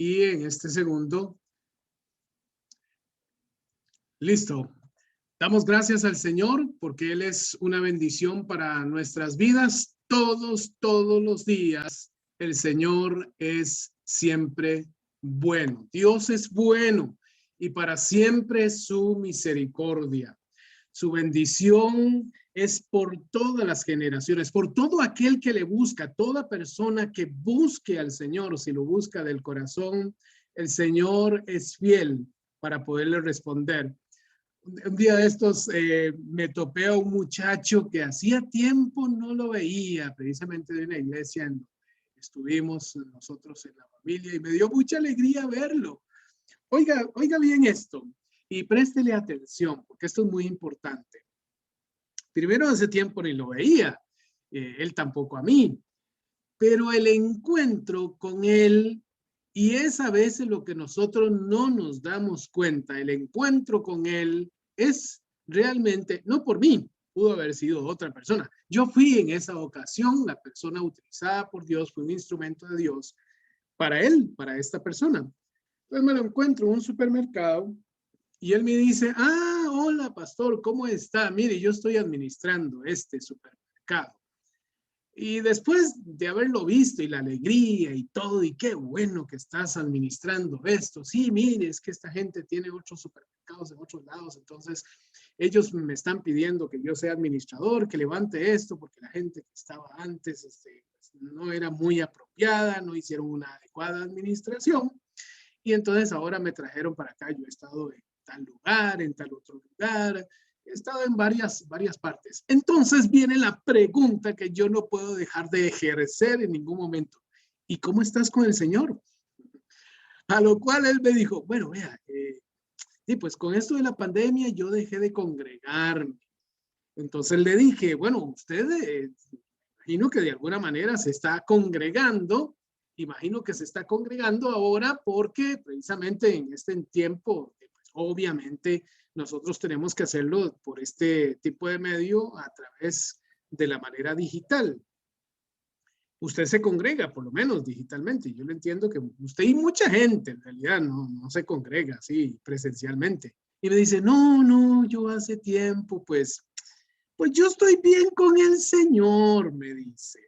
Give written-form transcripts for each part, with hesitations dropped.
y en este segundo, listo. Damos gracias al Señor porque Él es una bendición para nuestras vidas. Todos los días, el Señor es siempre bueno. Dios es bueno y para siempre su misericordia. Su bendición es por todas las generaciones, por todo aquel que le busca, toda persona que busque al Señor, si lo busca del corazón, el Señor es fiel para poderle responder. Un día de estos me topé a un muchacho que hacía tiempo no lo veía, precisamente de una iglesia en donde estuvimos nosotros en la familia, y me dio mucha alegría verlo. Oiga bien esto y préstele atención porque esto es muy importante. Primero, hace tiempo ni lo veía, él tampoco a mí, pero el encuentro con él, y es a veces lo que nosotros no nos damos cuenta, el encuentro con él es realmente, no por mí, pudo haber sido otra persona. Yo fui en esa ocasión la persona utilizada por Dios, fue un instrumento de Dios para él, para esta persona. Entonces me lo encuentro en un supermercado y él me dice, hola pastor, ¿cómo está? Mire, yo estoy administrando este supermercado. Y después de haberlo visto y la alegría y todo, y qué bueno que estás administrando esto. Sí, mire, es que esta gente tiene otros supermercados en otros lados, entonces ellos me están pidiendo que yo sea administrador, que levante esto, porque la gente que estaba antes no era muy apropiada, no hicieron una adecuada administración. Y entonces ahora me trajeron para acá. Yo he estado en tal lugar, en tal otro lugar, he estado en varias partes. Entonces viene la pregunta que yo no puedo dejar de ejercer en ningún momento. ¿Y cómo estás con el Señor? A lo cual él me dijo, bueno, vea, sí, pues con esto de la pandemia yo dejé de congregarme. Entonces le dije, bueno, usted, imagino que de alguna manera se está congregando. Imagino que se está congregando ahora porque precisamente en este tiempo, pues, obviamente nosotros tenemos que hacerlo por este tipo de medio a través de la manera digital. Usted se congrega, por lo menos digitalmente. Yo lo entiendo que usted y mucha gente en realidad no se congrega así presencialmente. Y me dice, no, yo hace tiempo, pues yo estoy bien con el Señor, me dice.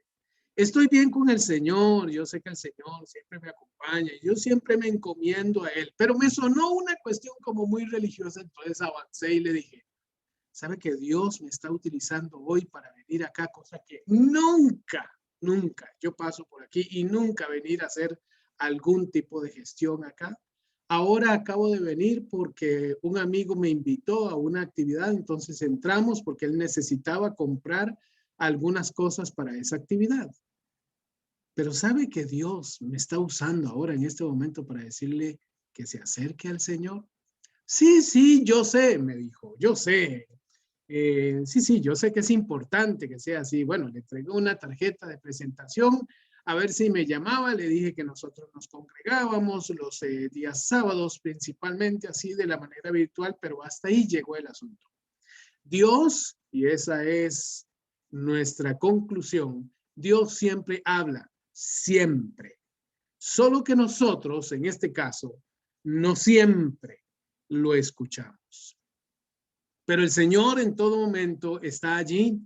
Estoy bien con el Señor, yo sé que el Señor siempre me acompaña, yo siempre me encomiendo a Él, pero me sonó una cuestión como muy religiosa, entonces avancé y le dije, ¿sabe que Dios me está utilizando hoy para venir acá? Cosa que nunca yo paso por aquí y nunca venir a hacer algún tipo de gestión acá. Ahora acabo de venir porque un amigo me invitó a una actividad, entonces entramos porque él necesitaba comprar algunas cosas para esa actividad. Pero ¿sabe que Dios me está usando ahora en este momento para decirle que se acerque al Señor? Sí, yo sé, me dijo, yo sé. Sí, yo sé que es importante que sea así. Bueno, le entregué una tarjeta de presentación a ver si me llamaba. Le dije que nosotros nos congregábamos los días sábados, principalmente así de la manera virtual, pero hasta ahí llegó el asunto. Dios, y esa es nuestra conclusión, Dios siempre habla, siempre. Solo que nosotros, en este caso, no siempre lo escuchamos. Pero el Señor en todo momento está allí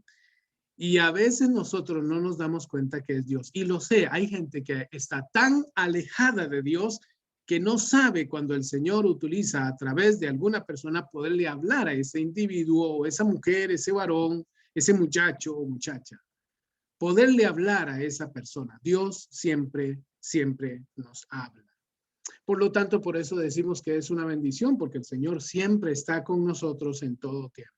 y a veces nosotros no nos damos cuenta que es Dios. Y lo sé, hay gente que está tan alejada de Dios que no sabe cuando el Señor utiliza a través de alguna persona poderle hablar a ese individuo o esa mujer, ese varón, ese muchacho o muchacha. Poderle hablar a esa persona. Dios siempre nos habla. Por lo tanto, por eso decimos que es una bendición, porque el Señor siempre está con nosotros en todo tiempo.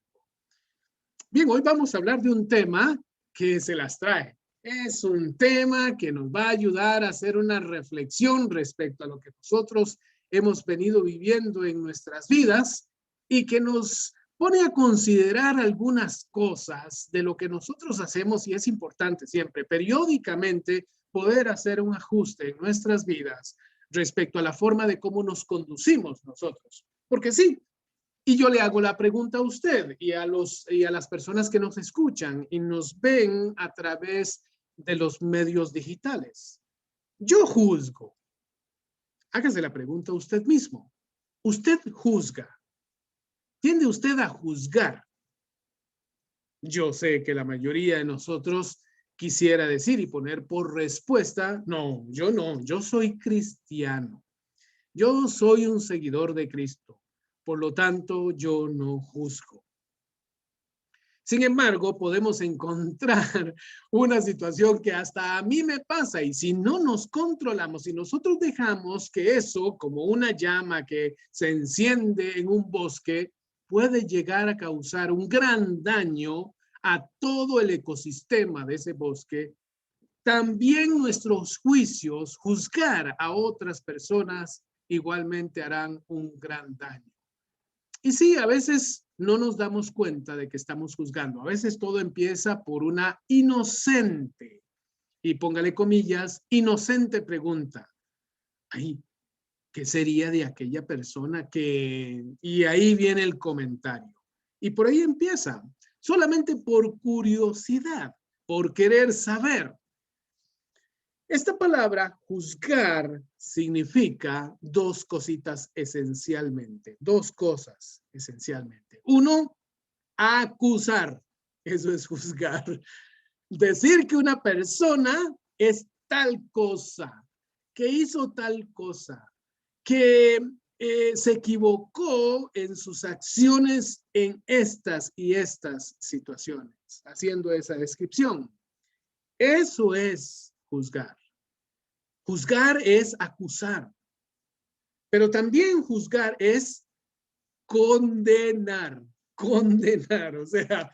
Bien, hoy vamos a hablar de un tema que se las trae. Es un tema que nos va a ayudar a hacer una reflexión respecto a lo que nosotros hemos venido viviendo en nuestras vidas y que nos pone a considerar algunas cosas de lo que nosotros hacemos, y es importante siempre, periódicamente, poder hacer un ajuste en nuestras vidas respecto a la forma de cómo nos conducimos nosotros. Porque sí, y yo le hago la pregunta a usted y a las personas que nos escuchan y nos ven a través de los medios digitales. Yo juzgo, Hágase la pregunta a usted mismo. ¿Usted juzga? ¿Tiende usted a juzgar? Yo sé que la mayoría de nosotros quisiera decir y poner por respuesta, no, yo soy cristiano. Yo soy un seguidor de Cristo. Por lo tanto, yo no juzgo. Sin embargo, podemos encontrar una situación que hasta a mí me pasa y si no nos controlamos, si nosotros dejamos que eso, como una llama que se enciende en un bosque, puede llegar a causar un gran daño a todo el ecosistema de ese bosque, también nuestros juicios, juzgar a otras personas, igualmente harán un gran daño. Y sí, a veces no nos damos cuenta de que estamos juzgando. A veces todo empieza por una inocente, y póngale comillas, inocente pregunta. Ay, ¿qué sería de aquella persona que...? Y ahí viene el comentario. Y por ahí empieza, solamente por curiosidad, por querer saber. Esta palabra juzgar significa dos cositas esencialmente, dos cosas esencialmente. Uno, acusar, eso es juzgar. Decir que una persona es tal cosa, que hizo tal cosa, que se equivocó en sus acciones en estas y estas situaciones, haciendo esa descripción. Eso es juzgar. Juzgar es acusar, pero también juzgar es condenar, condenar. O sea,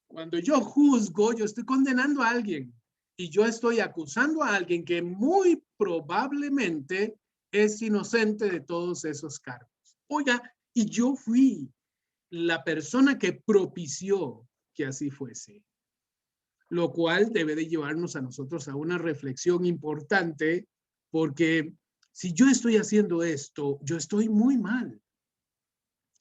cuando yo juzgo, yo estoy condenando a alguien y yo estoy acusando a alguien que muy probablemente es inocente de todos esos cargos. Oiga, y yo fui la persona que propició que así fuese, lo cual debe de llevarnos a nosotros a una reflexión importante, porque si yo estoy haciendo esto, yo estoy muy mal.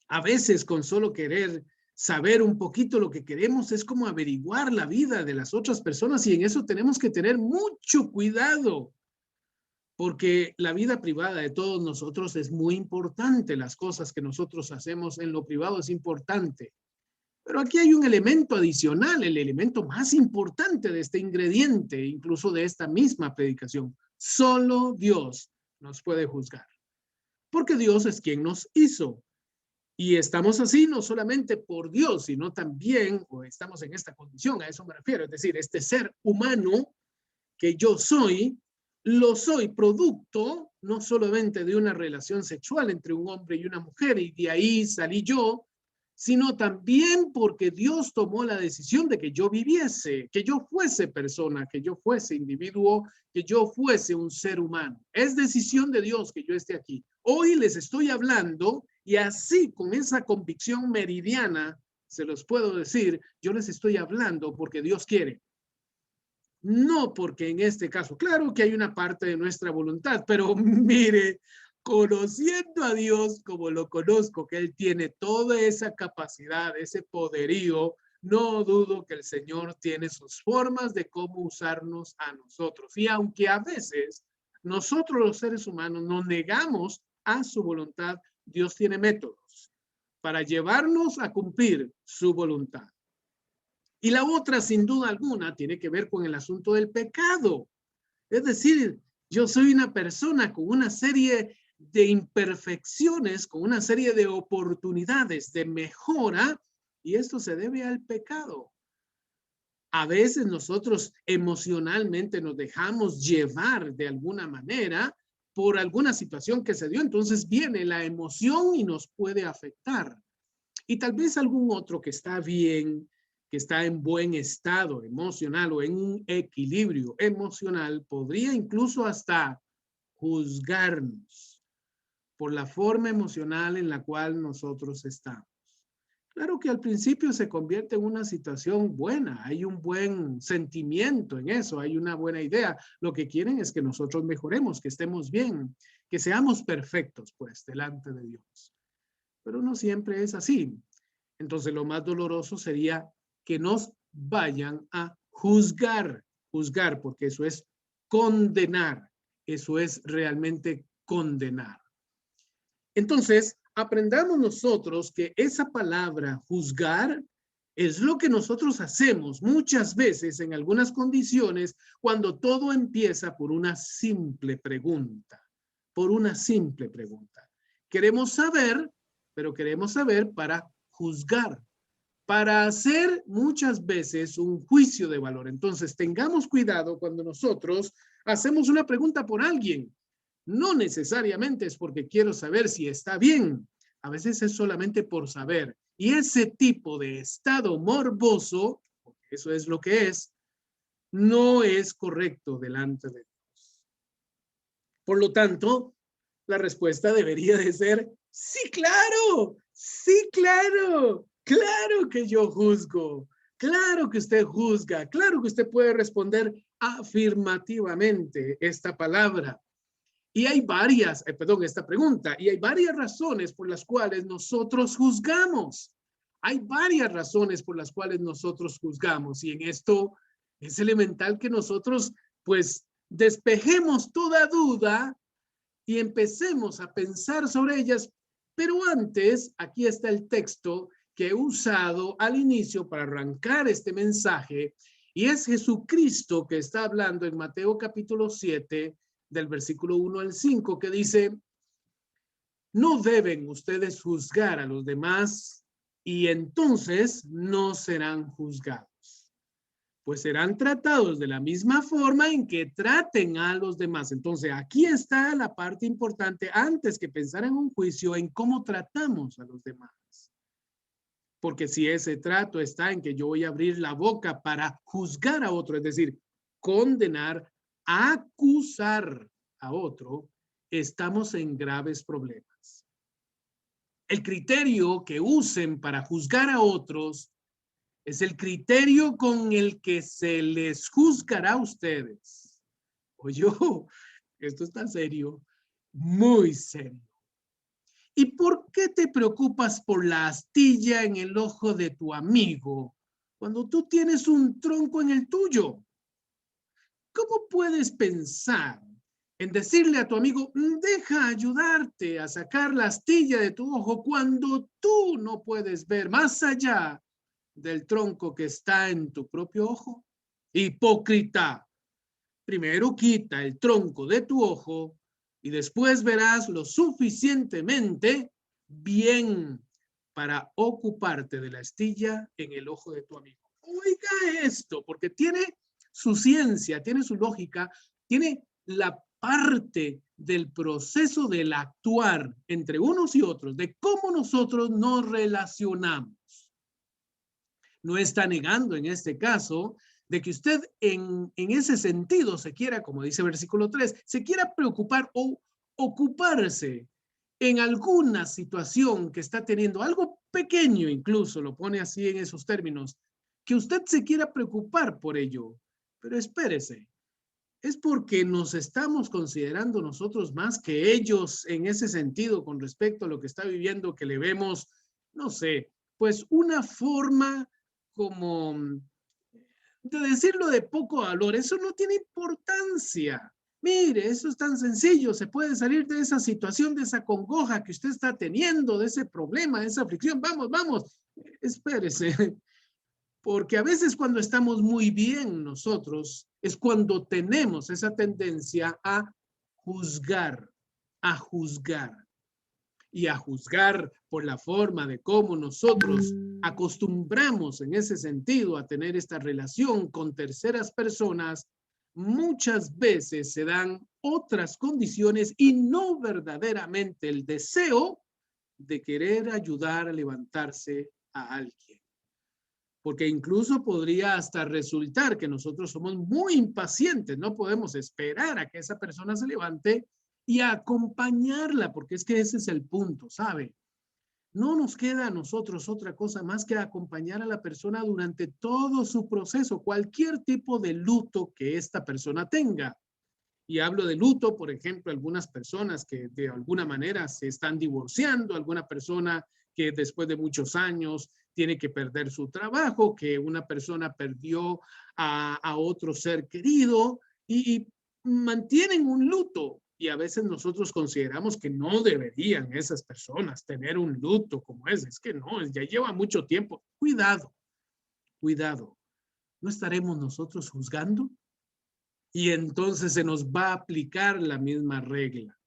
A veces con solo querer saber un poquito lo que queremos es como averiguar la vida de las otras personas y en eso tenemos que tener mucho cuidado, porque la vida privada de todos nosotros es muy importante. Las cosas que nosotros hacemos en lo privado es importante. Pero aquí hay un elemento adicional, el elemento más importante de este ingrediente, incluso de esta misma predicación. Solo Dios nos puede juzgar, porque Dios es quien nos hizo. Y estamos así no solamente por Dios, sino también, o estamos en esta condición, a eso me refiero, es decir, este ser humano que yo soy, lo soy producto no solamente de una relación sexual entre un hombre y una mujer, y de ahí salí yo, sino también porque Dios tomó la decisión de que yo viviese, que yo fuese persona, que yo fuese individuo, que yo fuese un ser humano. Es decisión de Dios que yo esté aquí. Hoy les estoy hablando y así con esa convicción meridiana, se los puedo decir, yo les estoy hablando porque Dios quiere. No porque en este caso, claro que hay una parte de nuestra voluntad, pero mire, conociendo a Dios como lo conozco, que Él tiene toda esa capacidad, ese poderío, no dudo que el Señor tiene sus formas de cómo usarnos a nosotros. Y aunque a veces nosotros los seres humanos nos negamos a su voluntad, Dios tiene métodos para llevarnos a cumplir su voluntad. Y la otra, sin duda alguna, tiene que ver con el asunto del pecado. Es decir, yo soy una persona con una serie de imperfecciones, con una serie de oportunidades de mejora, y esto se debe al pecado. A veces nosotros emocionalmente nos dejamos llevar de alguna manera por alguna situación que se dio, entonces viene la emoción y nos puede afectar. Y tal vez algún otro que está bien, que está en buen estado emocional o en un equilibrio emocional, podría incluso hasta juzgarnos por la forma emocional en la cual nosotros estamos. Claro que al principio se convierte en una situación buena, hay un buen sentimiento en eso, hay una buena idea. Lo que quieren es que nosotros mejoremos, que estemos bien, que seamos perfectos, pues, delante de Dios. Pero no siempre es así. Entonces, lo más doloroso sería que nos vayan a juzgar, juzgar, porque eso es condenar, eso es realmente condenar. Entonces, aprendamos nosotros que esa palabra juzgar es lo que nosotros hacemos muchas veces en algunas condiciones cuando todo empieza por una simple pregunta, por una simple pregunta. Queremos saber, pero queremos saber para juzgar, para hacer muchas veces un juicio de valor. Entonces, tengamos cuidado cuando nosotros hacemos una pregunta por alguien. No necesariamente es porque quiero saber si está bien. A veces es solamente por saber. Y ese tipo de estado morboso, porque eso es lo que es, no es correcto delante de Dios. Por lo tanto, la respuesta debería de ser, sí, claro, claro que yo juzgo, claro que usted juzga, claro que usted puede responder afirmativamente esta palabra. Y hay varias, esta pregunta, y hay varias razones por las cuales nosotros juzgamos. Hay varias razones por las cuales nosotros juzgamos, y en esto es elemental que nosotros, pues, despejemos toda duda y empecemos a pensar sobre ellas. Pero antes, aquí está el texto que he usado al inicio para arrancar este mensaje, y es Jesucristo que está hablando en Mateo capítulo 7, del versículo 1 al 5, que dice, no deben ustedes juzgar a los demás y entonces no serán juzgados, pues serán tratados de la misma forma en que traten a los demás. Entonces, aquí está la parte importante antes que pensar en un juicio, en cómo tratamos a los demás. Porque si ese trato está en que yo voy a abrir la boca para juzgar a otro, es decir, condenar, acusar a otro, estamos en graves problemas. El criterio que usen para juzgar a otros es el criterio con el que se les juzgará a ustedes. Oye, esto está serio, muy serio. ¿Y por qué te preocupas por la astilla en el ojo de tu amigo cuando tú tienes un tronco en el tuyo? ¿Cómo puedes pensar en decirle a tu amigo, deja ayudarte a sacar la astilla de tu ojo cuando tú no puedes ver más allá del tronco que está en tu propio ojo? Hipócrita, primero quita el tronco de tu ojo y después verás lo suficientemente bien para ocuparte de la astilla en el ojo de tu amigo. Oiga esto, porque tiene su ciencia, tiene su lógica, tiene la parte del proceso del actuar entre unos y otros, de cómo nosotros nos relacionamos. No está negando en este caso de que usted en ese sentido se quiera, como dice el versículo 3, se quiera preocupar o ocuparse en alguna situación que está teniendo, algo pequeño incluso, lo pone así en esos términos, que usted se quiera preocupar por ello. Pero espérese, es porque nos estamos considerando nosotros más que ellos en ese sentido con respecto a lo que está viviendo, que le vemos, no sé, pues una forma como de decirlo de poco valor. Eso no tiene importancia. Mire, eso es tan sencillo. Se puede salir de esa situación, de esa congoja que usted está teniendo, de ese problema, de esa aflicción. Vamos, vamos, espérese. Porque a veces cuando estamos muy bien nosotros, es cuando tenemos esa tendencia a juzgar, a juzgar. Y a juzgar por la forma de cómo nosotros acostumbramos en ese sentido a tener esta relación con terceras personas, muchas veces se dan otras condiciones y no verdaderamente el deseo de querer ayudar a levantarse a alguien. Porque incluso podría hasta resultar que nosotros somos muy impacientes, no podemos esperar a que esa persona se levante y acompañarla, porque es que ese es el punto, ¿sabe? No nos queda a nosotros otra cosa más que acompañar a la persona durante todo su proceso, cualquier tipo de luto que esta persona tenga. Y hablo de luto, por ejemplo, algunas personas que de alguna manera se están divorciando, alguna persona que después de muchos años tiene que perder su trabajo, que una persona perdió a otro ser querido y mantienen un luto. Y a veces nosotros consideramos que no deberían esas personas tener un luto como ese. Es que no, ya lleva mucho tiempo. Cuidado, cuidado. ¿No estaremos nosotros juzgando? Y entonces se nos va a aplicar la misma regla.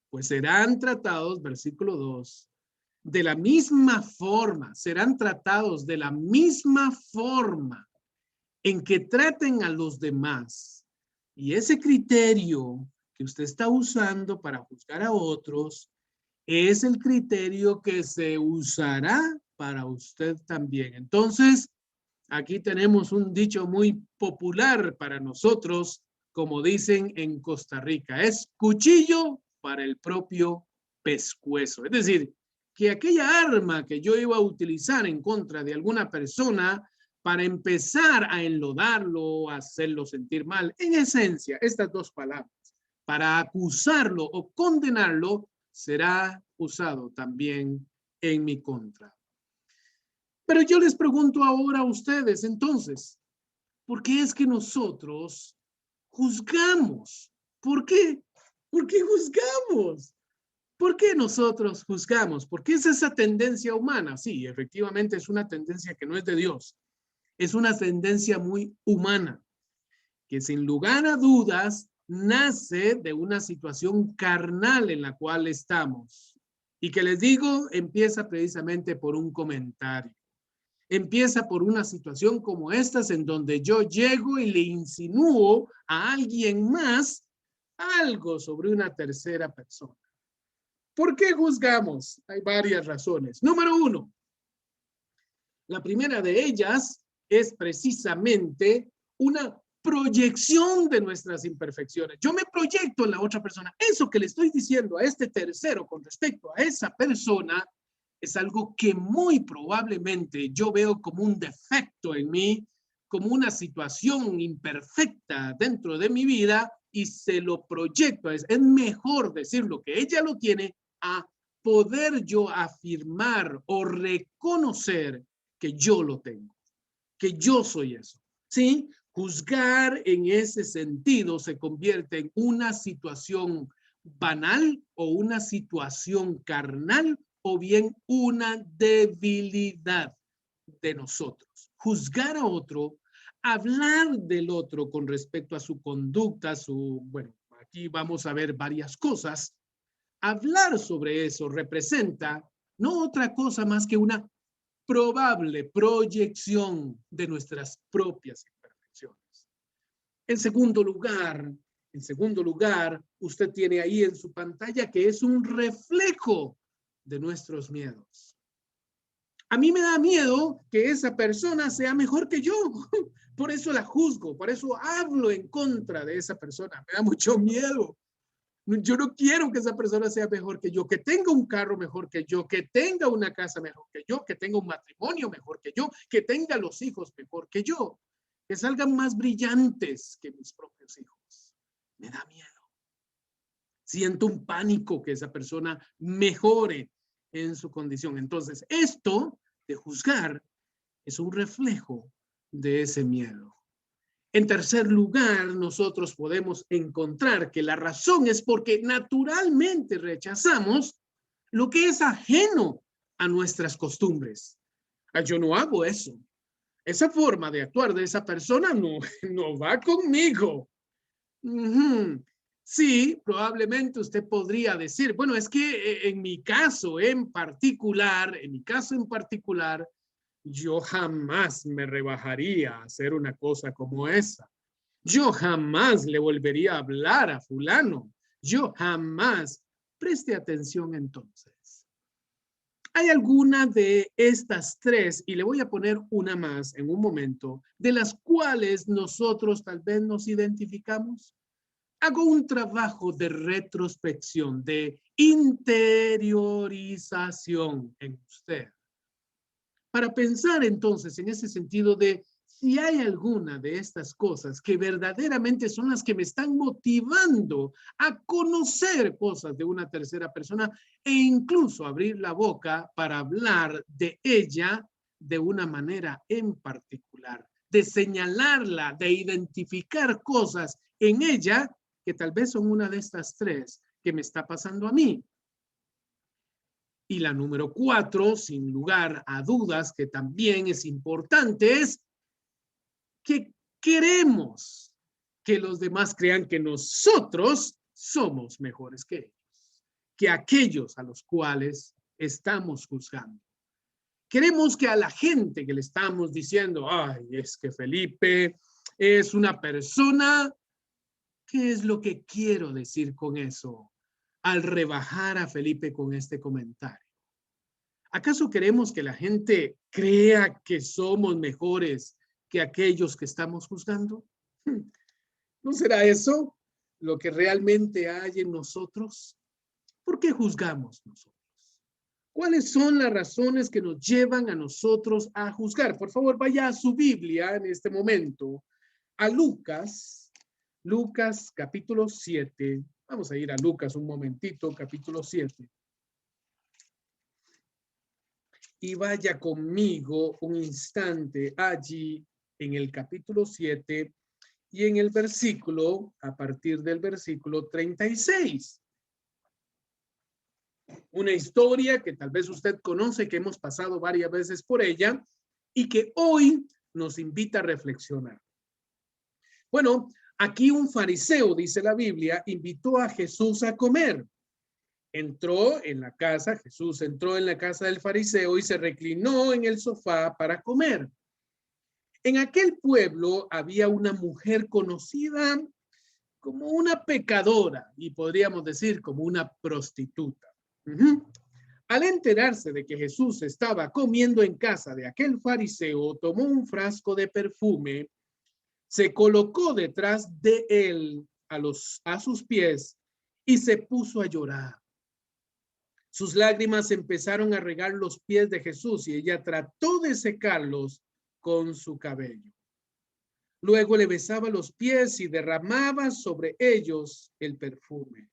Pues serán tratados, versículo 2, de la misma forma, serán tratados de la misma forma en que traten a los demás. Y ese criterio que usted está usando para juzgar a otros es el criterio que se usará para usted también. Entonces, aquí tenemos un dicho muy popular para nosotros, como dicen en Costa Rica, es cuchillo para el propio pescuezo. Es decir, que aquella arma que yo iba a utilizar en contra de alguna persona para empezar a enlodarlo, a hacerlo sentir mal, en esencia, estas dos palabras, para acusarlo o condenarlo, será usado también en mi contra. Pero yo les pregunto ahora a ustedes, entonces, ¿por qué es que nosotros juzgamos? ¿Por qué? ¿Por qué juzgamos? ¿Por qué nosotros juzgamos? ¿Por qué es esa tendencia humana? Sí, efectivamente es una tendencia que no es de Dios. Es una tendencia muy humana, que sin lugar a dudas nace de una situación carnal en la cual estamos. Y que les digo, empieza precisamente por un comentario. Empieza por una situación como estas en donde yo llego y le insinúo a alguien más algo sobre una tercera persona. ¿Por qué juzgamos? Hay varias razones. Número uno, la primera de ellas es precisamente una proyección de nuestras imperfecciones. Yo me proyecto en la otra persona. Eso que le estoy diciendo a este tercero con respecto a esa persona es algo que muy probablemente yo veo como un defecto en mí, como una situación imperfecta dentro de mi vida y se lo proyecto. Es mejor decir lo que ella lo tiene a poder yo afirmar o reconocer que yo lo tengo, que yo soy eso. ¿Sí? Juzgar en ese sentido se convierte en una situación banal o una situación carnal o bien una debilidad de nosotros. Juzgar a otro, hablar del otro con respecto a su conducta, bueno, aquí vamos a ver varias cosas. Hablar sobre eso representa no otra cosa más que una probable proyección de nuestras propias imperfecciones. En segundo lugar, usted tiene ahí en su pantalla que es un reflejo de nuestros miedos. A mí me da miedo que esa persona sea mejor que yo. Por eso la juzgo, por eso hablo en contra de esa persona. Me da mucho miedo. Yo no quiero que esa persona sea mejor que yo, que tenga un carro mejor que yo, que tenga una casa mejor que yo, que tenga un matrimonio mejor que yo, que tenga los hijos mejor que yo, que salgan más brillantes que mis propios hijos. Me da miedo. Siento un pánico que esa persona mejore en su condición. Entonces, esto de juzgar es un reflejo de ese miedo. En tercer lugar, nosotros podemos encontrar que la razón es porque naturalmente rechazamos lo que es ajeno a nuestras costumbres. Yo no hago eso. Esa forma de actuar de esa persona no va conmigo. Sí, probablemente usted podría decir, bueno, es que en mi caso en particular, yo jamás me rebajaría a hacer una cosa como esa. Yo jamás le volvería a hablar a fulano. Yo jamás. Preste atención entonces. Hay alguna de estas tres, y le voy a poner una más en un momento, de las cuales nosotros tal vez nos identificamos. Hago un trabajo de retrospección, de interiorización en usted. Para pensar entonces en ese sentido de si hay alguna de estas cosas que verdaderamente son las que me están motivando a conocer cosas de una tercera persona e incluso abrir la boca para hablar de ella de una manera en particular, de señalarla, de identificar cosas en ella que tal vez son una de estas tres que me está pasando a mí. Y la número 4, sin lugar a dudas, que también es importante, es que queremos que los demás crean que nosotros somos mejores que ellos, que aquellos a los cuales estamos juzgando. Queremos que a la gente que le estamos diciendo, ay, es que Felipe es una persona, ¿qué es lo que quiero decir con eso? Al rebajar a Felipe con este comentario. ¿Acaso queremos que la gente crea que somos mejores que aquellos que estamos juzgando? ¿No será eso lo que realmente hay en nosotros? ¿Por qué juzgamos nosotros? ¿Cuáles son las razones que nos llevan a nosotros a juzgar? Por favor, vaya a su Biblia en este momento, a Lucas capítulo 7. Vamos a ir a Lucas un momentito, capítulo 7. Y vaya conmigo un instante allí en el capítulo 7 y en el versículo, a partir del versículo 36. Una historia que tal vez usted conoce, que hemos pasado varias veces por ella y que hoy nos invita a reflexionar. Bueno, aquí un fariseo, dice la Biblia, invitó a Jesús a comer. Jesús entró en la casa del fariseo y se reclinó en el sofá para comer. En aquel pueblo había una mujer conocida como una pecadora y podríamos decir como una prostituta. Al enterarse de que Jesús estaba comiendo en casa de aquel fariseo, tomó un frasco de perfume, se colocó detrás de él a sus pies y se puso a llorar. Sus lágrimas empezaron a regar los pies de Jesús y ella trató de secarlos con su cabello. Luego le besaba los pies y derramaba sobre ellos el perfume.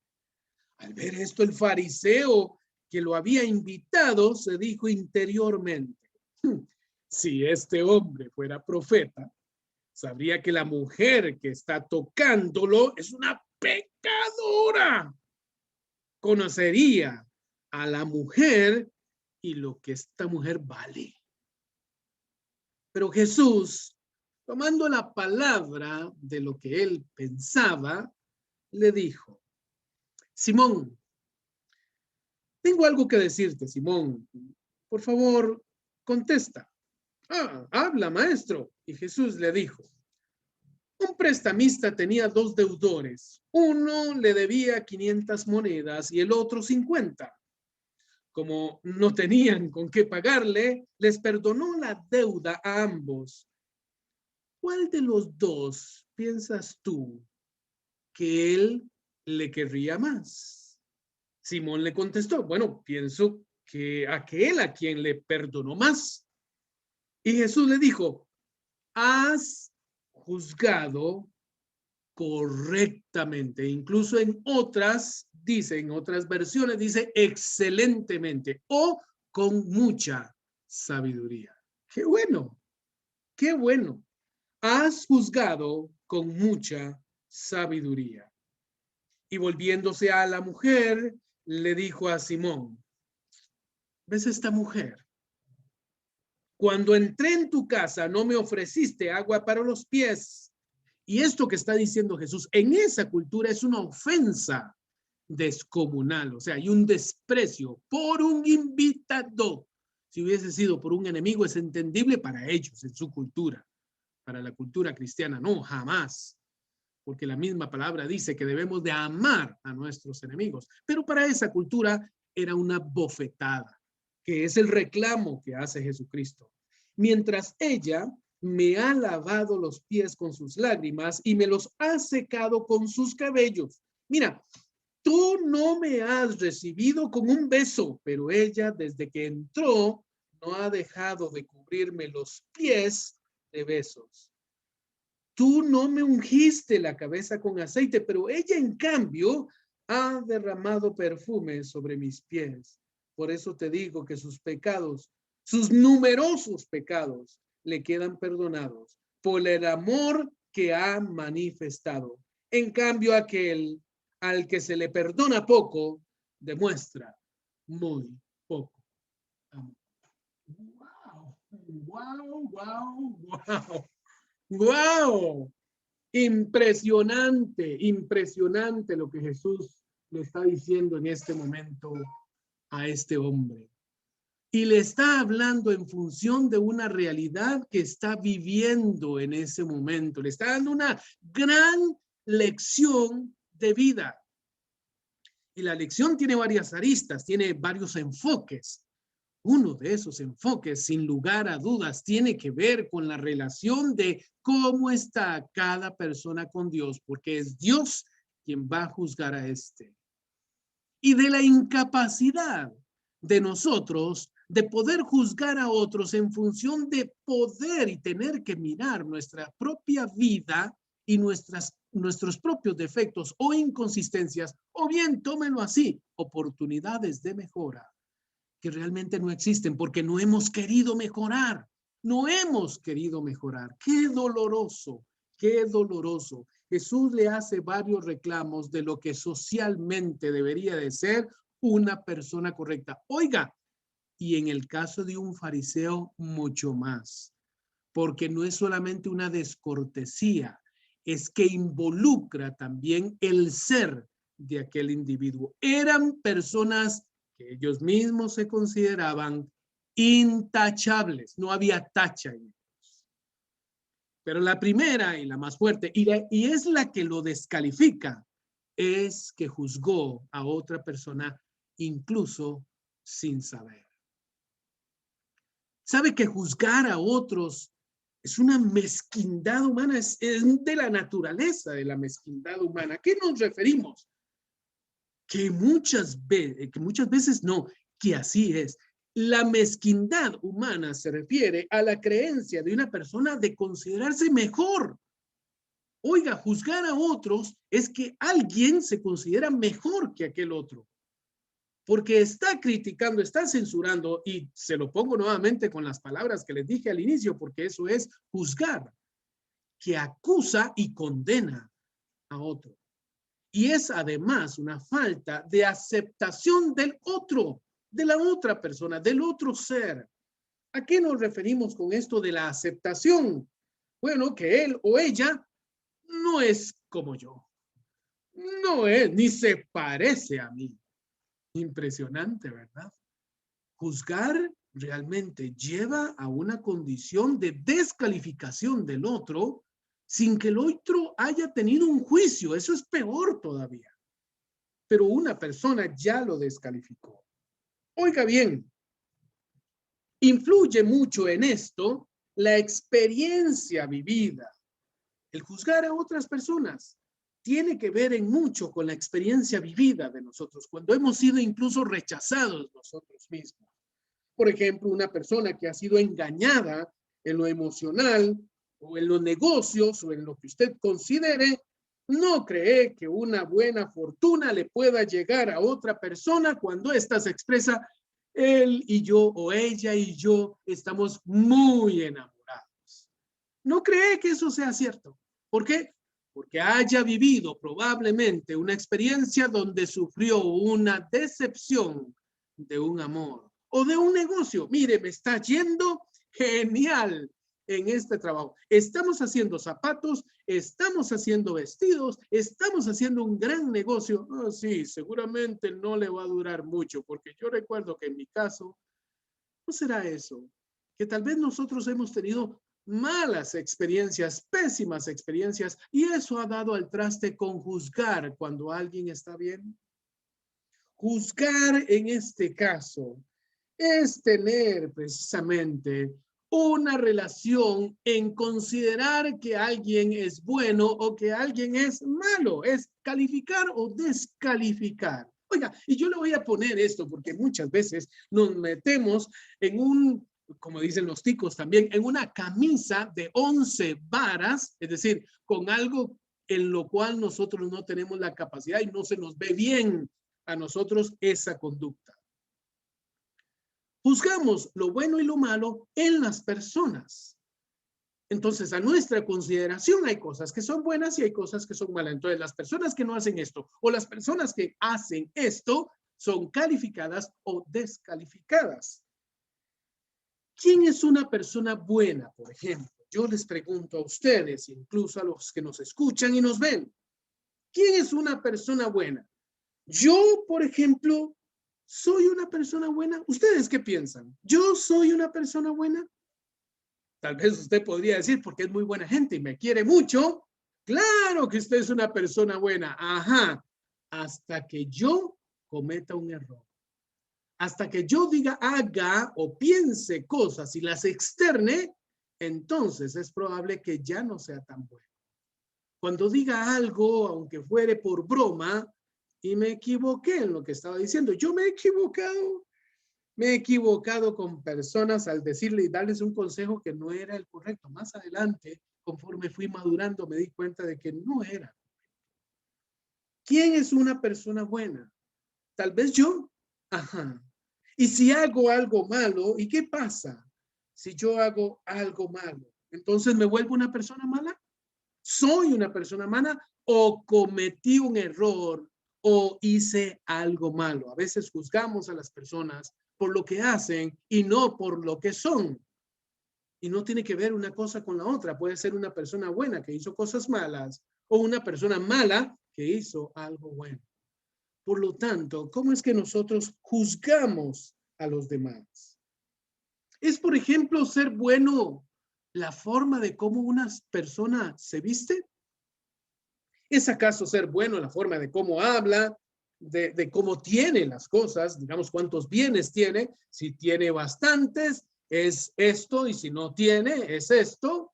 Al ver esto, el fariseo que lo había invitado se dijo interiormente, si este hombre fuera profeta, sabría que la mujer que está tocándolo es una pecadora. Conocería a la mujer y lo que esta mujer vale. Pero Jesús, tomando la palabra de lo que él pensaba, le dijo, Simón, tengo algo que decirte, Simón. Por favor, contesta. Habla, maestro. Y Jesús le dijo, un prestamista tenía 2 deudores. Uno le debía 500 monedas y el otro 50. Como no tenían con qué pagarle, les perdonó la deuda a ambos. ¿Cuál de los dos piensas tú que él le querría más? Simón le contestó, bueno, pienso que aquel a quien le perdonó más. Y Jesús le dijo, has juzgado correctamente. Incluso en otras versiones dice excelentemente o con mucha sabiduría. Qué bueno, qué bueno. Has juzgado con mucha sabiduría. Y volviéndose a la mujer, le dijo a Simón, ¿ves esta mujer? Cuando entré en tu casa no me ofreciste agua para los pies. Y esto que está diciendo Jesús, en esa cultura es una ofensa descomunal, o sea, hay un desprecio por un invitado. Si hubiese sido por un enemigo, es entendible para ellos, en su cultura. Para la cultura cristiana, no, jamás. Porque la misma palabra dice que debemos de amar a nuestros enemigos. Pero para esa cultura era una bofetada, que es el reclamo que hace Jesucristo. Mientras ella me ha lavado los pies con sus lágrimas y me los ha secado con sus cabellos. Mira, tú no me has recibido con un beso, pero ella desde que entró no ha dejado de cubrirme los pies de besos. Tú no me ungiste la cabeza con aceite, pero ella en cambio ha derramado perfume sobre mis pies. Por eso te digo que sus pecados, sus numerosos pecados, le quedan perdonados por el amor que ha manifestado. En cambio, aquel al que se le perdona poco, demuestra muy poco amor. Wow, wow, wow, wow, wow. Impresionante, impresionante lo que Jesús le está diciendo en este momento a este hombre. Y le está hablando en función de una realidad que está viviendo en ese momento. Le está dando una gran lección de vida. Y la lección tiene varias aristas, tiene varios enfoques. Uno de esos enfoques, sin lugar a dudas, tiene que ver con la relación de cómo está cada persona con Dios, porque es Dios quien va a juzgar a este. Y de la incapacidad de nosotros de poder juzgar a otros en función de poder y tener que mirar nuestra propia vida y nuestros propios defectos o inconsistencias, o bien tómenlo así, oportunidades de mejora que realmente no existen porque no hemos querido mejorar. No hemos querido mejorar. Qué doloroso, qué doloroso. Jesús le hace varios reclamos de lo que socialmente debería de ser una persona correcta. Oiga, y en el caso de un fariseo, mucho más, porque no es solamente una descortesía, es que involucra también el ser de aquel individuo. Eran personas que ellos mismos se consideraban intachables, no había tacha en ellos. Pero la primera y la más fuerte, y es la que lo descalifica, es que juzgó a otra persona incluso sin saber. Sabe que juzgar a otros es una mezquindad humana, es de la naturaleza de la mezquindad humana. ¿A qué nos referimos? Que muchas veces no, que así es. La mezquindad humana se refiere a la creencia de una persona de considerarse mejor. Oiga, juzgar a otros es que alguien se considera mejor que aquel otro, porque está criticando, está censurando, y se lo pongo nuevamente con las palabras que les dije al inicio, porque eso es juzgar, que acusa y condena a otro. Y es además una falta de aceptación del otro, de la otra persona, del otro ser. ¿A qué nos referimos con esto de la aceptación? Bueno, que él o ella no es como yo. No es, ni se parece a mí. Impresionante, ¿verdad? Juzgar realmente lleva a una condición de descalificación del otro sin que el otro haya tenido un juicio. Eso es peor todavía. Pero una persona ya lo descalificó. Oiga bien, influye mucho en esto la experiencia vivida. El juzgar a otras personas tiene que ver en mucho con la experiencia vivida de nosotros, cuando hemos sido incluso rechazados nosotros mismos. Por ejemplo, una persona que ha sido engañada en lo emocional o en los negocios o en lo que usted considere, no cree que una buena fortuna le pueda llegar a otra persona cuando ésta se expresa: él y yo o ella y yo estamos muy enamorados. No cree que eso sea cierto. ¿Por qué? Porque haya vivido probablemente una experiencia donde sufrió una decepción de un amor o de un negocio. Mire, me está yendo genial en este trabajo. Estamos haciendo zapatos, estamos haciendo vestidos, estamos haciendo un gran negocio. Oh, sí, seguramente no le va a durar mucho, porque yo recuerdo que en mi caso, ¿no será eso? Que tal vez nosotros hemos tenido malas experiencias, pésimas experiencias, y eso ha dado al traste con juzgar cuando alguien está bien. Juzgar en este caso es tener precisamente una relación en considerar que alguien es bueno o que alguien es malo, es calificar o descalificar. Oiga, y yo le voy a poner esto porque muchas veces nos metemos en un, como dicen los ticos también, en una camisa de 11 varas, es decir, con algo en lo cual nosotros no tenemos la capacidad y no se nos ve bien a nosotros esa conducta. Juzgamos lo bueno y lo malo en las personas. Entonces, a nuestra consideración hay cosas que son buenas y hay cosas que son malas. Entonces, las personas que no hacen esto o las personas que hacen esto son calificadas o descalificadas. ¿Quién es una persona buena, por ejemplo? Yo les pregunto a ustedes, incluso a los que nos escuchan y nos ven. ¿Quién es una persona buena? Yo, por ejemplo, ¿soy una persona buena? ¿Ustedes qué piensan? ¿Yo soy una persona buena? Tal vez usted podría decir, porque es muy buena gente y me quiere mucho. Claro que usted es una persona buena. Ajá. Hasta que yo cometa un error. Hasta que yo diga, haga o piense cosas y las externe, entonces es probable que ya no sea tan bueno. Cuando diga algo, aunque fuere por broma, y me equivoqué en lo que estaba diciendo, yo me he equivocado. Me he equivocado con personas al decirle y darles un consejo que no era el correcto. Más adelante, conforme fui madurando, me di cuenta de que no era. ¿Quién es una persona buena? Tal vez yo. Ajá. Y si hago algo malo, ¿y qué pasa? Si yo hago algo malo, entonces me vuelvo una persona mala. ¿Soy una persona mala o cometí un error o hice algo malo? A veces juzgamos a las personas por lo que hacen y no por lo que son. Y no tiene que ver una cosa con la otra. Puede ser una persona buena que hizo cosas malas o una persona mala que hizo algo bueno. Por lo tanto, ¿cómo es que nosotros juzgamos a los demás? ¿Es, por ejemplo, ser bueno la forma de cómo una persona se viste? ¿Es acaso ser bueno la forma de cómo habla, de cómo tiene las cosas, digamos cuántos bienes tiene? Si tiene bastantes, es esto, y si no tiene, es esto.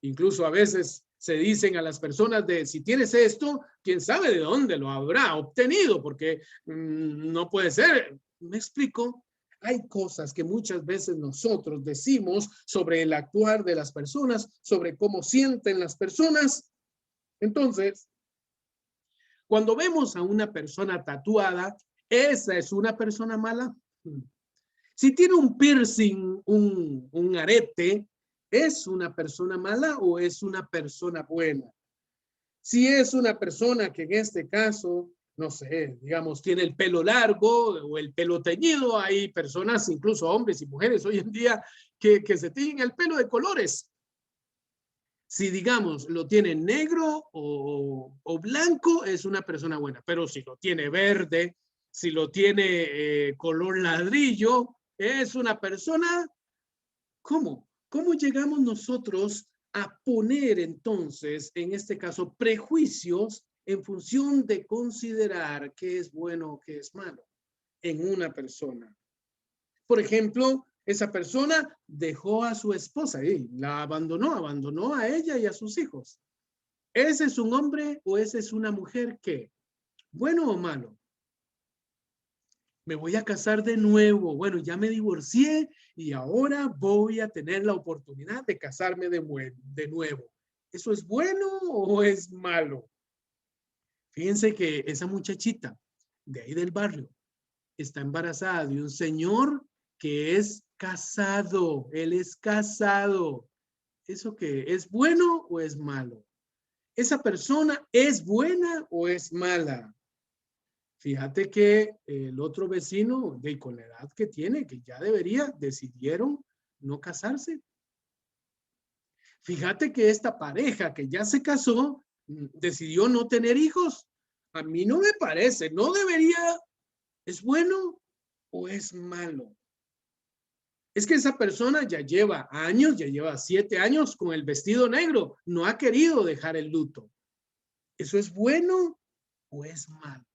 Incluso a veces se dicen a las personas de si tienes esto, quién sabe de dónde lo habrá obtenido, porque no puede ser. ¿Me explico? Hay cosas que muchas veces nosotros decimos sobre el actuar de las personas, sobre cómo sienten las personas. Entonces, cuando vemos a una persona tatuada, ¿esa es una persona mala? Si tiene un piercing, un arete, ¿es una persona mala o es una persona buena? Si es una persona que en este caso, no sé, digamos, tiene el pelo largo o el pelo teñido, hay personas, incluso hombres y mujeres hoy en día, que se tiñen el pelo de colores. Si, digamos, lo tiene negro o blanco, es una persona buena. Pero si lo tiene verde, si lo tiene color ladrillo, es una persona. ¿Cómo? ¿Cómo llegamos nosotros a poner entonces, en este caso, prejuicios en función de considerar qué es bueno o qué es malo en una persona? Por ejemplo, esa persona dejó a su esposa y la abandonó a ella y a sus hijos. ¿Ese es un hombre o esa es una mujer que? ¿Bueno o malo? Me voy a casar de nuevo. Bueno, ya me divorcié y ahora voy a tener la oportunidad de casarme de nuevo. ¿Eso es bueno o es malo? Fíjense que esa muchachita de ahí del barrio está embarazada de un señor que es casado. Él es casado. ¿Eso qué? ¿Es bueno o es malo? ¿Esa persona es buena o es mala? Fíjate que el otro vecino, con la edad que tiene, que ya debería, decidieron no casarse. Fíjate que esta pareja que ya se casó, decidió no tener hijos. A mí no me parece, no debería. ¿Es bueno o es malo? Es que esa persona ya lleva años, ya lleva 7 años con el vestido negro, no ha querido dejar el luto. ¿Eso es bueno o es malo?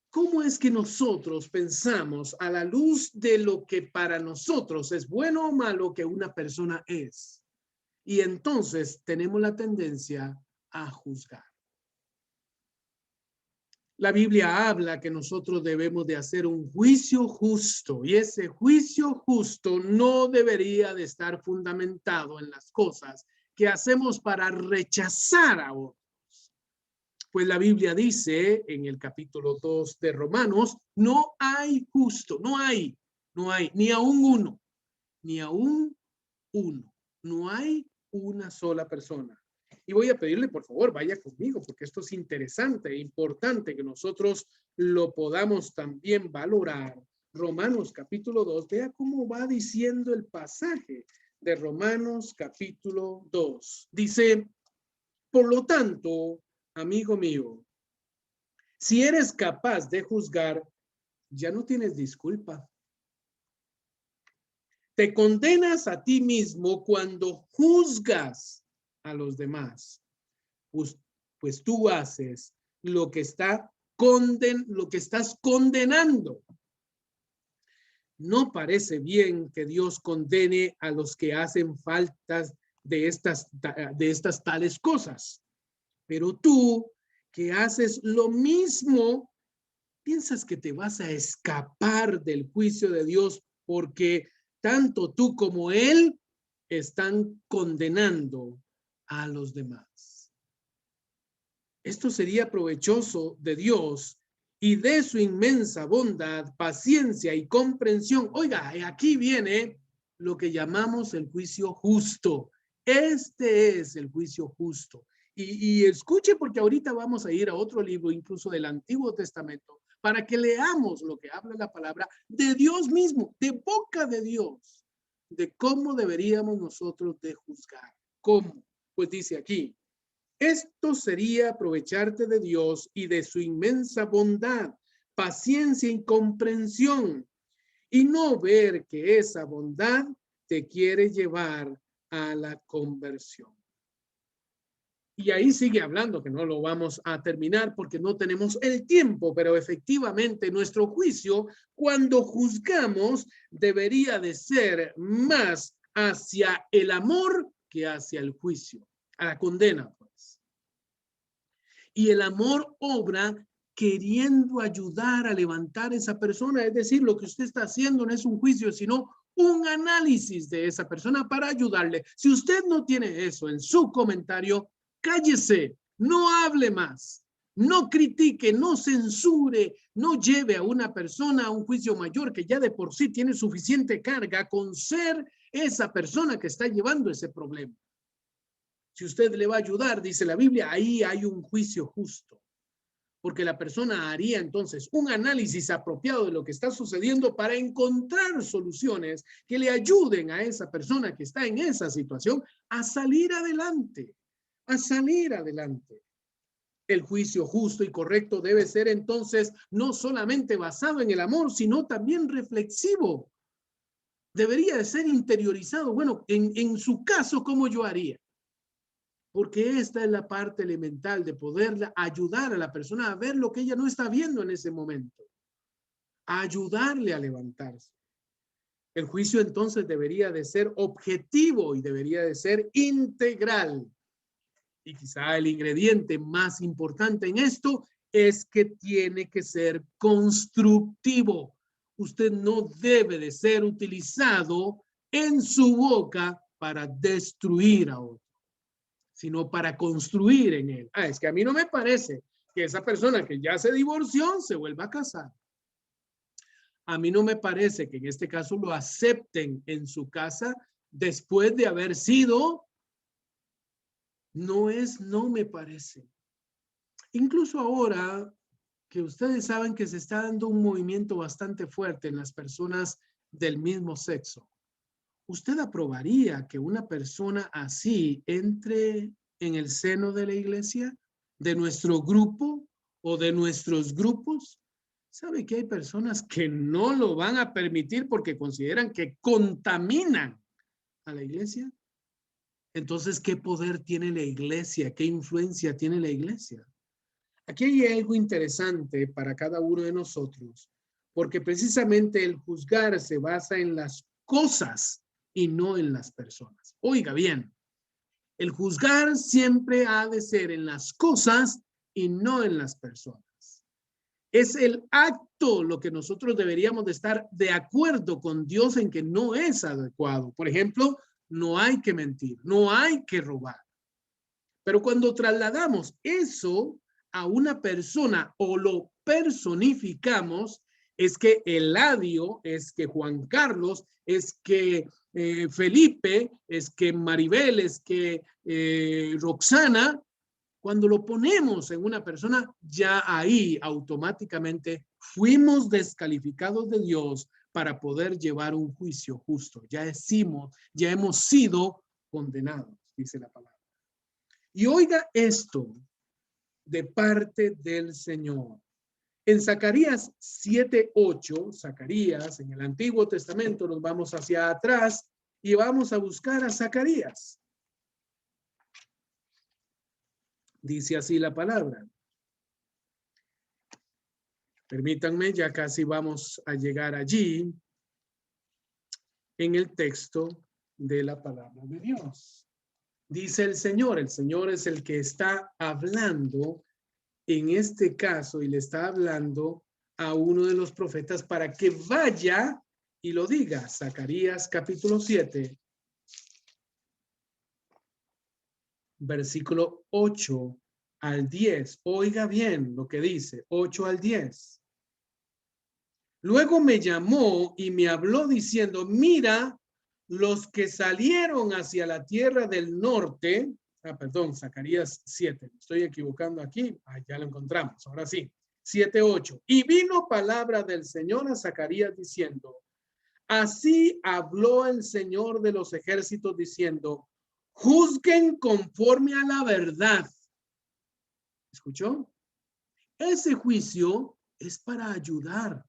¿Cómo es que nosotros pensamos a la luz de lo que para nosotros es bueno o malo que una persona es? Y entonces tenemos la tendencia a juzgar. La Biblia habla que nosotros debemos de hacer un juicio justo y ese juicio justo no debería de estar fundamentado en las cosas que hacemos para rechazar a otros. Pues la Biblia dice en el capítulo 2 de Romanos, no hay justo, no hay, ni aún uno, ni aún uno. No hay una sola persona. Y voy a pedirle, por favor, vaya conmigo, porque esto es interesante e importante que nosotros lo podamos también valorar. Romanos capítulo 2, vea cómo va diciendo el pasaje de Romanos capítulo 2. Dice, por lo tanto, amigo mío, si eres capaz de juzgar, ya no tienes disculpa. Te condenas a ti mismo cuando juzgas a los demás. Pues tú haces lo que estás condenando. No parece bien que Dios condene a los que hacen faltas de estas tales cosas. Pero tú, que haces lo mismo, piensas que te vas a escapar del juicio de Dios porque tanto tú como Él están condenando a los demás. Esto sería provechoso de Dios y de su inmensa bondad, paciencia y comprensión. Oiga, aquí viene lo que llamamos el juicio justo. Este es el juicio justo. Y escuche, porque ahorita vamos a ir a otro libro, incluso del Antiguo Testamento, para que leamos lo que habla la palabra de Dios mismo, de boca de Dios, de cómo deberíamos nosotros de juzgar. ¿Cómo? Pues dice aquí, esto sería aprovecharte de Dios y de su inmensa bondad, paciencia y comprensión, y no ver que esa bondad te quiere llevar a la conversión. Y ahí sigue hablando, que no lo vamos a terminar porque no tenemos el tiempo, pero efectivamente nuestro juicio, cuando juzgamos, debería de ser más hacia el amor que hacia el juicio, a la condena, pues. Y el amor obra queriendo ayudar a levantar a esa persona, es decir, lo que usted está haciendo no es un juicio, sino un análisis de esa persona para ayudarle. Si usted no tiene eso en su comentario, cállese, no hable más, no critique, no censure, no lleve a una persona a un juicio mayor que ya de por sí tiene suficiente carga con ser esa persona que está llevando ese problema. Si usted le va a ayudar, dice la Biblia, ahí hay un juicio justo, porque la persona haría entonces un análisis apropiado de lo que está sucediendo para encontrar soluciones que le ayuden a esa persona que está en esa situación a salir adelante, a salir adelante. El juicio justo y correcto debe ser entonces no solamente basado en el amor, sino también reflexivo. Debería de ser interiorizado. Bueno, en su caso, ¿cómo yo haría? Porque esta es la parte elemental de poder ayudar a la persona a ver lo que ella no está viendo en ese momento, a ayudarle a levantarse. El juicio entonces debería de ser objetivo y debería de ser integral. Y quizá el ingrediente más importante en esto es que tiene que ser constructivo. Usted no debe de ser utilizado en su boca para destruir a otro, sino para construir en él. Es que a mí no me parece que esa persona que ya se divorció se vuelva a casar. A mí no me parece que en este caso lo acepten en su casa después de haber sido. No me parece. Incluso ahora que ustedes saben que se está dando un movimiento bastante fuerte en las personas del mismo sexo, ¿usted aprobaría que una persona así entre en el seno de la iglesia, de nuestro grupo o de nuestros grupos? ¿Sabe que hay personas que no lo van a permitir porque consideran que contaminan a la iglesia? Entonces, ¿qué poder tiene la iglesia? ¿Qué influencia tiene la iglesia? Aquí hay algo interesante para cada uno de nosotros, porque precisamente el juzgar se basa en las cosas y no en las personas. Oiga bien, el juzgar siempre ha de ser en las cosas y no en las personas. Es el acto lo que nosotros deberíamos de estar de acuerdo con Dios en que no es adecuado. Por ejemplo, no hay que mentir, no hay que robar. Pero cuando trasladamos eso a una persona o lo personificamos, es que Eladio, es que Juan Carlos, es que Felipe, es que Maribel, es que Roxana. Cuando lo ponemos en una persona, ya ahí automáticamente fuimos descalificados de Dios para poder llevar un juicio justo. Ya hemos sido condenados, dice la palabra. Y oiga esto de parte del Señor. En Zacarías 7:8, Zacarías, en el Antiguo Testamento, nos vamos hacia atrás y vamos a buscar a Zacarías. Dice así la palabra. Permítanme, ya casi vamos a llegar allí en el texto de la palabra de Dios. Dice el Señor es el que está hablando en este caso y le está hablando a uno de los profetas para que vaya y lo diga. Zacarías capítulo 7. Versículo 8 al 10. Oiga bien lo que dice, 8 al 10. Luego me llamó y me habló diciendo, mira, los que salieron hacia la tierra del norte, Zacarías 7, me estoy equivocando aquí, ya lo encontramos, ahora sí, 7:8. Y vino palabra del Señor a Zacarías diciendo, así habló el Señor de los ejércitos diciendo, juzguen conforme a la verdad. ¿Escuchó? Ese juicio es para ayudar,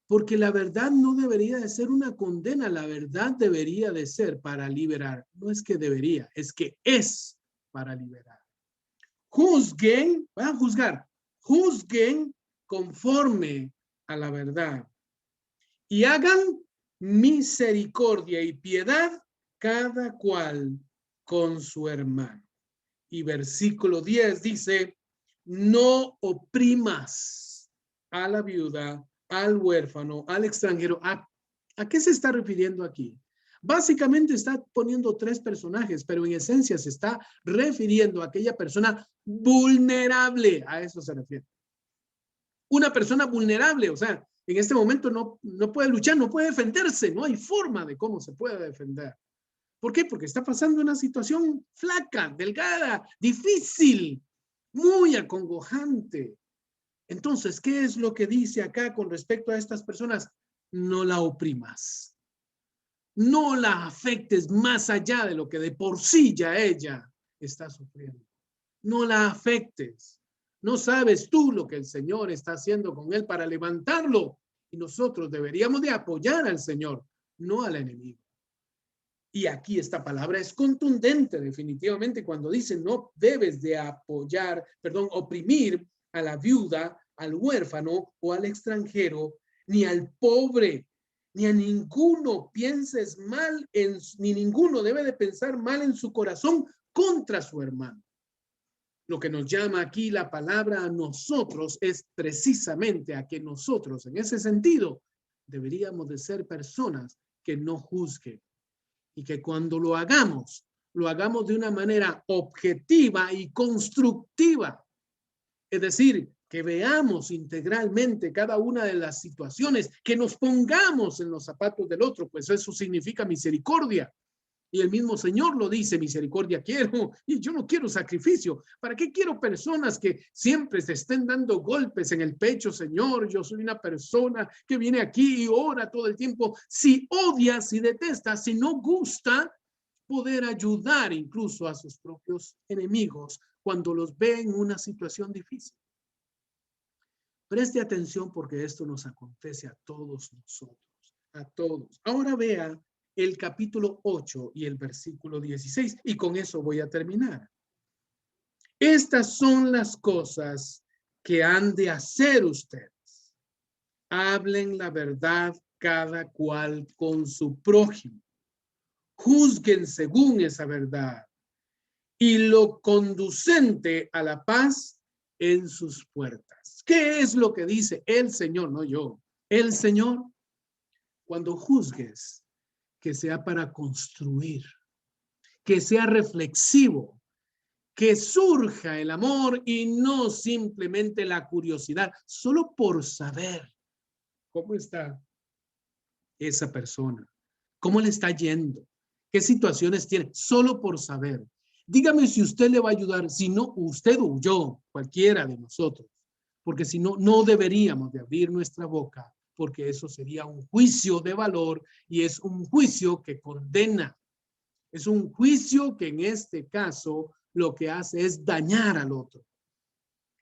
porque la verdad no debería de ser una condena, la verdad debería de ser para liberar. No es que debería, es que es para liberar. Juzguen, van a juzgar, juzguen conforme a la verdad y hagan misericordia y piedad cada cual con su hermano. Y versículo 10 dice, no oprimas a la viuda, al huérfano, al extranjero. ¿A qué se está refiriendo aquí? Básicamente está poniendo tres personajes, pero en esencia se está refiriendo a aquella persona vulnerable. A eso se refiere. Una persona vulnerable, o sea, en este momento no puede luchar, no puede defenderse, no hay forma de cómo se pueda defender. ¿Por qué? Porque está pasando una situación flaca, delgada, difícil, muy acongojante. Entonces, ¿qué es lo que dice acá con respecto a estas personas? No la oprimas. No la afectes más allá de lo que de por sí ya ella está sufriendo. No la afectes. No sabes tú lo que el Señor está haciendo con él para levantarlo. Y nosotros deberíamos de apoyar al Señor, no al enemigo. Y aquí esta palabra es contundente definitivamente cuando dice no debes de oprimir a la viuda, al huérfano o al extranjero, ni al pobre, ni a ninguno pienses mal, ni ninguno debe de pensar mal en su corazón contra su hermano. Lo que nos llama aquí la palabra a nosotros es precisamente a que nosotros en ese sentido deberíamos de ser personas que no juzguen. Y que cuando lo hagamos de una manera objetiva y constructiva. Es decir, que veamos integralmente cada una de las situaciones, que nos pongamos en los zapatos del otro, pues eso significa misericordia. Y el mismo Señor lo dice, misericordia quiero, y yo no quiero sacrificio. ¿Para qué quiero personas que siempre se estén dando golpes en el pecho? Señor, yo soy una persona que viene aquí y ora todo el tiempo. Si odia, si detesta, si no gusta, poder ayudar incluso a sus propios enemigos cuando los ve en una situación difícil. Preste atención porque esto nos acontece a todos nosotros, a todos. Ahora vea el capítulo 8 y el versículo 16, y con eso voy a terminar. Estas son las cosas que han de hacer ustedes. Hablen la verdad cada cual con su prójimo. Juzguen según esa verdad y lo conducente a la paz en sus puertas. ¿Qué es lo que dice el Señor? No yo. El Señor, cuando juzgues, que sea para construir, que sea reflexivo, que surja el amor y no simplemente la curiosidad, solo por saber. ¿Cómo está esa persona? ¿Cómo le está yendo? ¿Qué situaciones tiene? Solo por saber. Dígame si usted le va a ayudar, si no, usted o yo, cualquiera de nosotros, porque si no, no deberíamos de abrir nuestra boca, porque eso sería un juicio de valor y es un juicio que condena. Es un juicio que en este caso lo que hace es dañar al otro.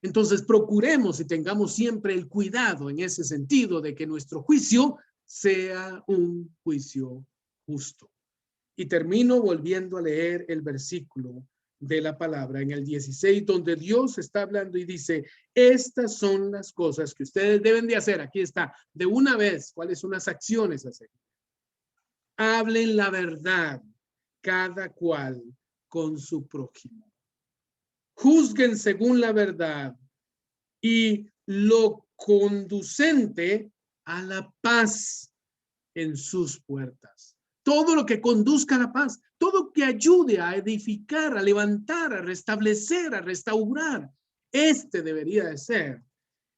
Entonces procuremos y tengamos siempre el cuidado en ese sentido de que nuestro juicio sea un juicio justo. Y termino volviendo a leer el versículo de la palabra en el 16, donde Dios está hablando y dice, estas son las cosas que ustedes deben de hacer. Aquí está, de una vez, ¿cuáles son las acciones a hacer? Hablen la verdad, cada cual con su prójimo. Juzguen según la verdad y lo conducente a la paz en sus puertas. Todo lo que conduzca a la paz, todo que ayude a edificar, a levantar, a restablecer, a restaurar. Este debería de ser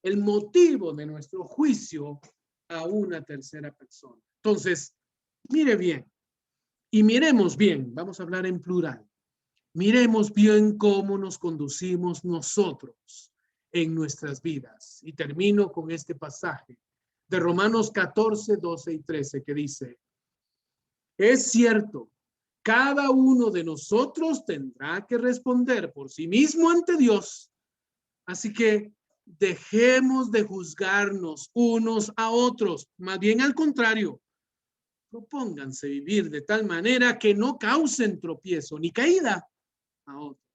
el motivo de nuestro juicio a una tercera persona. Entonces, mire bien y miremos bien, vamos a hablar en plural. Miremos bien cómo nos conducimos nosotros en nuestras vidas. Y termino con este pasaje de Romanos 14, 12 y 13 que dice, es cierto, cada uno de nosotros tendrá que responder por sí mismo ante Dios. Así que dejemos de juzgarnos unos a otros, más bien al contrario, propónganse vivir de tal manera que no causen tropiezo ni caída a otros.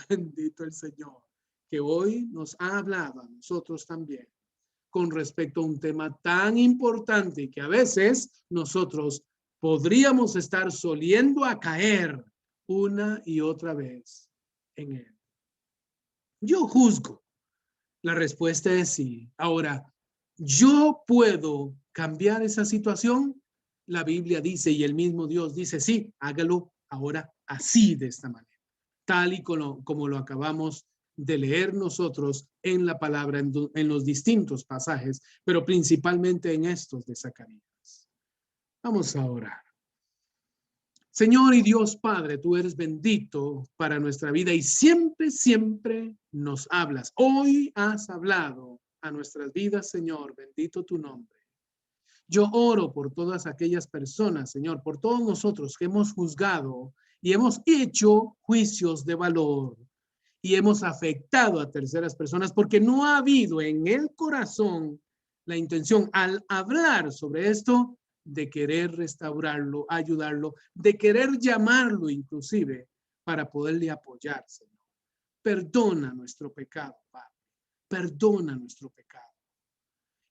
Bendito el Señor, que hoy nos ha hablado a nosotros también con respecto a un tema tan importante que a veces nosotros podríamos estar soliendo a caer una y otra vez en él. Yo juzgo. La respuesta es sí. Ahora, ¿yo puedo cambiar esa situación? La Biblia dice y el mismo Dios dice, sí, hágalo ahora así, de esta manera, tal y como lo acabamos de leer nosotros en la palabra, en los distintos pasajes, pero principalmente en estos de Zacarías. Vamos a orar. Señor y Dios Padre, tú eres bendito para nuestra vida y siempre, siempre nos hablas. Hoy has hablado a nuestras vidas, Señor, bendito tu nombre. Yo oro por todas aquellas personas, Señor, por todos nosotros que hemos juzgado y hemos hecho juicios de valor y hemos afectado a terceras personas porque no ha habido en el corazón la intención al hablar sobre esto de querer restaurarlo, ayudarlo, de querer llamarlo inclusive para poderle apoyar, Señor. Perdona nuestro pecado, Padre. Perdona nuestro pecado.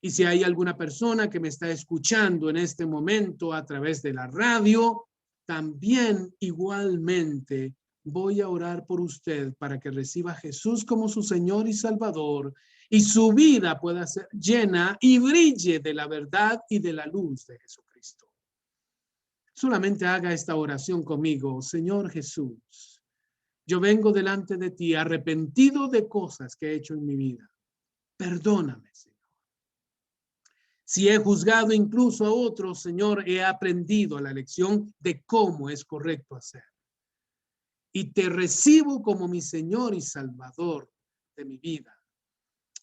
Y si hay alguna persona que me está escuchando en este momento a través de la radio, también igualmente voy a orar por usted para que reciba a Jesús como su Señor y Salvador y su vida pueda ser llena y brille de la verdad y de la luz de Jesucristo. Solamente haga esta oración conmigo. Señor Jesús, yo vengo delante de ti arrepentido de cosas que he hecho en mi vida. Perdóname, Señor. Si he juzgado incluso a otros, Señor, he aprendido la lección de cómo es correcto hacer. Y te recibo como mi Señor y Salvador de mi vida.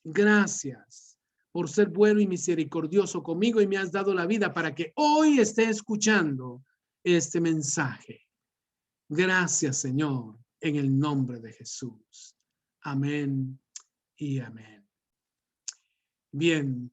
Gracias por ser bueno y misericordioso conmigo y me has dado la vida para que hoy esté escuchando este mensaje. Gracias, Señor, en el nombre de Jesús. Amén y amén. Bien.